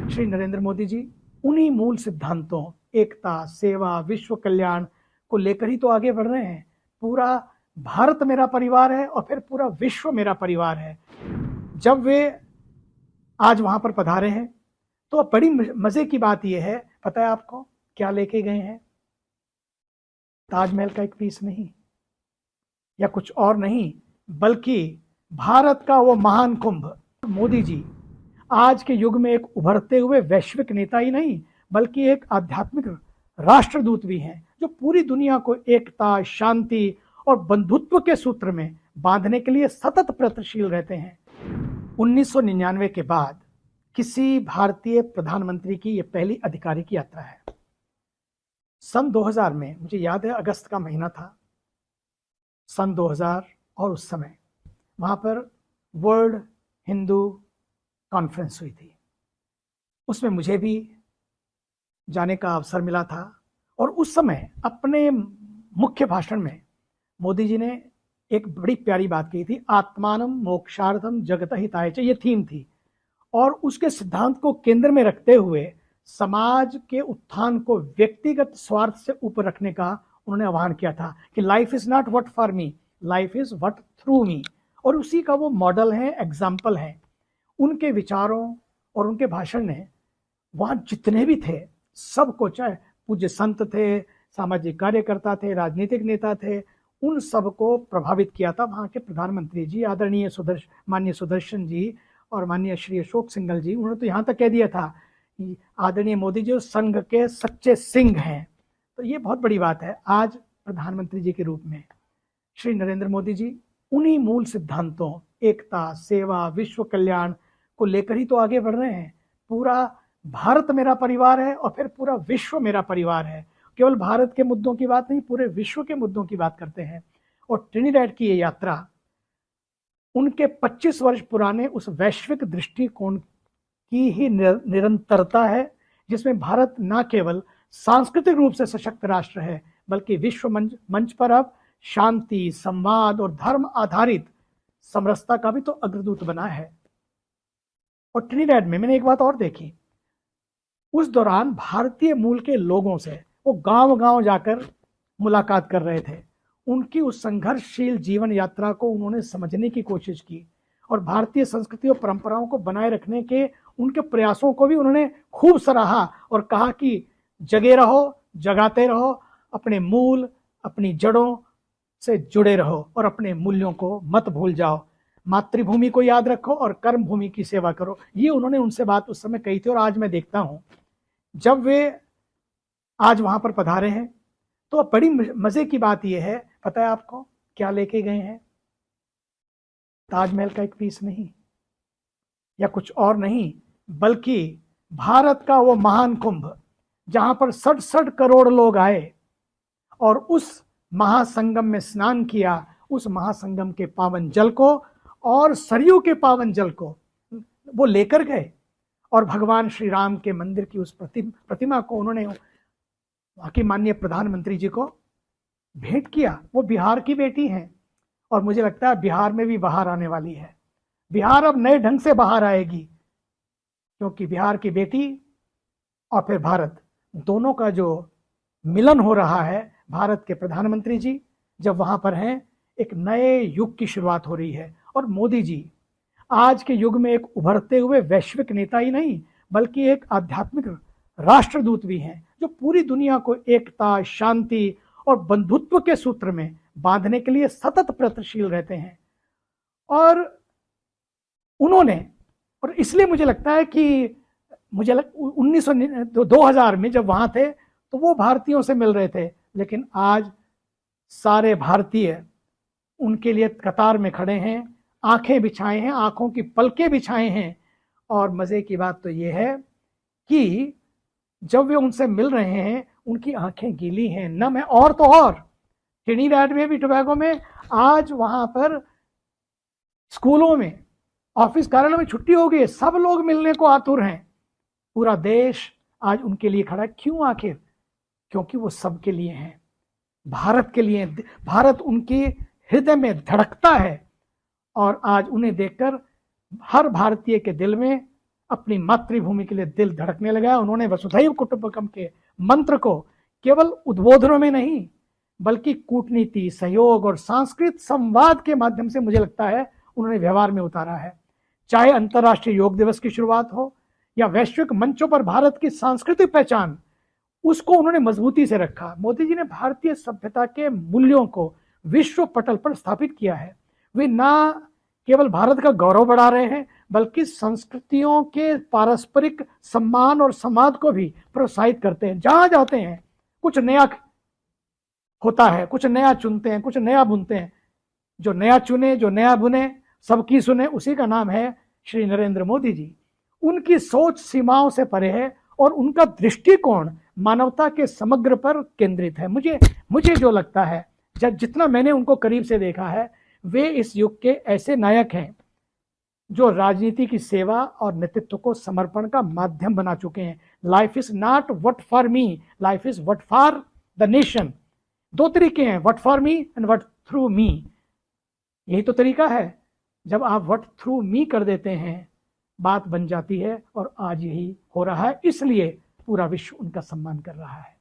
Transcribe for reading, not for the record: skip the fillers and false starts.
श्री नरेंद्र मोदी जी उन्हीं मूल सिद्धांतों एकता, सेवा, विश्व कल्याण को लेकर ही तो आगे बढ़ रहे हैं। पूरा भारत मेरा परिवार है और फिर पूरा विश्व मेरा परिवार है। जब वे आज वहां पर पधारे हैं तो बड़ी मजे की बात यह है, पता है आपको क्या लेके गए हैं? ताजमहल का एक पीस नहीं या कुछ और नहीं, बल्कि भारत का वो महान कुंभ। मोदी जी आज के युग में एक उभरते हुए वैश्विक नेता ही नहीं, बल्कि एक आध्यात्मिक राष्ट्रदूत भी हैं, जो पूरी दुनिया को एकता, शांति और बंधुत्व के सूत्र में बांधने के लिए सतत प्रयत्नशील रहते हैं। 1999 के बाद किसी भारतीय प्रधानमंत्री की यह पहली आधिकारिक यात्रा है। सन 2000 में, मुझे याद है अगस्त का महीना था, सन 2000, और उस समय वहां पर वर्ल्ड हिंदू कॉन्फ्रेंस हुई थी। उसमें मुझे भी जाने का अवसर मिला था और उस समय अपने मुख्य भाषण में मोदी जी ने एक बड़ी प्यारी बात कही थी, आत्मानम मोक्षार्थम जगत हिताय च, ये थीम थी। और उसके सिद्धांत को केंद्र में रखते हुए समाज के उत्थान को व्यक्तिगत स्वार्थ से ऊपर रखने का उन्होंने आह्वान किया था कि life is not what for me, life is what through me. और उसी का वो मॉडल है, एग्जाम्पल है। उनके विचारों और उनके भाषण ने वहां जितने भी थे सबको, चाहे पूज्य संत थे, सामाजिक कार्यकर्ता थे, राजनीतिक नेता थे, उन सबको प्रभावित किया था। वहां के प्रधानमंत्री जी आदरणीय माननीय सुदर्शन जी और माननीय श्री अशोक सिंघल जी, उन्होंने तो यहां तक कह दिया था कि आदरणीय मोदी जी संघ के सच्चे सिंह हैं। तो ये बहुत बड़ी बात है। आज प्रधानमंत्री जी के रूप में श्री नरेंद्र मोदी जी उन्हीं मूल सिद्धांतों एकता, सेवा, विश्व कल्याण को लेकर ही तो आगे बढ़ रहे हैं। पूरा भारत मेरा परिवार है और फिर पूरा विश्व मेरा परिवार है। केवल भारत के मुद्दों की बात नहीं, पूरे विश्व के मुद्दों की बात करते हैं। और ट्रिनिडैड की ये यात्रा उनके 25 वर्ष पुराने उस वैश्विक दृष्टिकोण की ही निरंतरता है, जिसमें भारत न केवल सांस्कृतिक रूप से सशक्त राष्ट्र है, बल्कि विश्व मंच पर अब शांति, संवाद और धर्म आधारित समरसता का भी तो अग्रदूत बना है। और ट्रिनिडैड में मैंने एक बात और देखी, उस दौरान भारतीय मूल के लोगों से वो गांव-गांव जाकर मुलाकात कर रहे थे। उनकी उस संघर्षशील जीवन यात्रा को उन्होंने समझने की कोशिश की और भारतीय संस्कृति और परंपराओं को बनाए रखने के उनके प्रयासों को भी उन्होंने खूब सराहा और कहा कि जगे रहो, जगाते रहो, अपने मूल, अपनी जड़ों से जुड़े रहो और अपने मूल्यों को मत भूल जाओ, मातृभूमि को याद रखो और कर्म भूमि की सेवा करो। ये उन्होंने उनसे बात उस समय कही थी। और आज मैं देखता हूं जब वे आज वहां पर पधारे हैं तो बड़ी मजे की बात यह है, पता है आपको क्या लेके गए हैं? ताजमहल का एक पीस नहीं या कुछ और नहीं, बल्कि भारत का वो महान कुंभ, जहां पर 67 करोड़ लोग आए और उस महासंगम में स्नान किया। उस महासंगम के पावन जल को और सरयू के पावन जल को वो लेकर गए और भगवान श्री राम के मंदिर की उस प्रतिमा को उन्होंने वहां की माननीय प्रधानमंत्री जी को भेंट किया। वो बिहार की बेटी हैं और मुझे लगता है बिहार में भी बाहर आने वाली है। बिहार अब नए ढंग से बाहर आएगी, क्योंकि बिहार की बेटी और फिर भारत, दोनों का जो मिलन हो रहा है। भारत के प्रधानमंत्री जी जब वहां पर हैं, एक नए युग की शुरुआत हो रही है। और मोदी जी आज के युग में एक उभरते हुए वैश्विक नेता ही नहीं, बल्कि एक आध्यात्मिक राष्ट्रदूत भी हैं, जो पूरी दुनिया को एकता, शांति और बंधुत्व के सूत्र में बांधने के लिए सतत प्रयत्नशील रहते हैं। और उन्होंने, और इसलिए मुझे लगता है कि 2000 में जब वहां थे तो वो भारतीयों से मिल रहे थे, लेकिन आज सारे भारतीय उनके लिए कतार में खड़े हैं, आंखें बिछाए हैं, आंखों की पलकें बिछाए हैं। और मजे की बात तो ये है कि जब वे उनसे मिल रहे हैं उनकी आंखें गीली हैं, नम है। और तो और ट्रिनिडैड में भी, टोबैगो में आज वहां पर स्कूलों में, ऑफिस कार्यालयों में छुट्टी हो गई, सब लोग मिलने को आतुर हैं। पूरा देश आज उनके लिए खड़ा है। क्यों आखिर? क्योंकि वो सबके लिए हैं, भारत के लिए। भारत उनके हृदय में धड़कता है और आज उन्हें देखकर हर भारतीय के दिल में अपनी मातृभूमि के लिए दिल धड़कने लगा। उन्होंने वसुधैव कुटुंबकम के मंत्र को केवल उद्बोधनों में नहीं बल्कि कूटनीति, सहयोग और सांस्कृतिक संवाद के माध्यम से मुझे लगता है उन्होंने व्यवहार में उतारा है। चाहे अंतर्राष्ट्रीय योग दिवस की शुरुआत हो या वैश्विक मंचों पर भारत की सांस्कृतिक पहचान, उसको उन्होंने मजबूती से रखा। मोदी जी ने भारतीय सभ्यता के मूल्यों को विश्व पटल पर स्थापित किया है। वे ना केवल भारत का गौरव बढ़ा रहे हैं बल्कि संस्कृतियों के पारस्परिक सम्मान और संवाद को भी प्रोत्साहित करते हैं। जहां जाते हैं कुछ नया होता है, कुछ नया चुनते हैं, कुछ नया बुनते हैं। जो नया चुने, जो नया बुने, सबकी सुने, उसी का नाम है श्री नरेंद्र मोदी जी। उनकी सोच सीमाओं से परे है और उनका दृष्टिकोण मानवता के समग्र पर केंद्रित है। मुझे जो लगता है, जितना मैंने उनको करीब से देखा है, वे इस युग के ऐसे नायक हैं जो राजनीति की सेवा और नेतृत्व को समर्पण का माध्यम बना चुके हैं। Life is not what for me, life is what for the nation. दो तरीके हैं, what for me and what through me. यही तो तरीका है। जब आप व्हाट थ्रू मी कर देते हैं, बात बन जाती है और आज यही हो रहा है। इसलिए पूरा विश्व उनका सम्मान कर रहा है।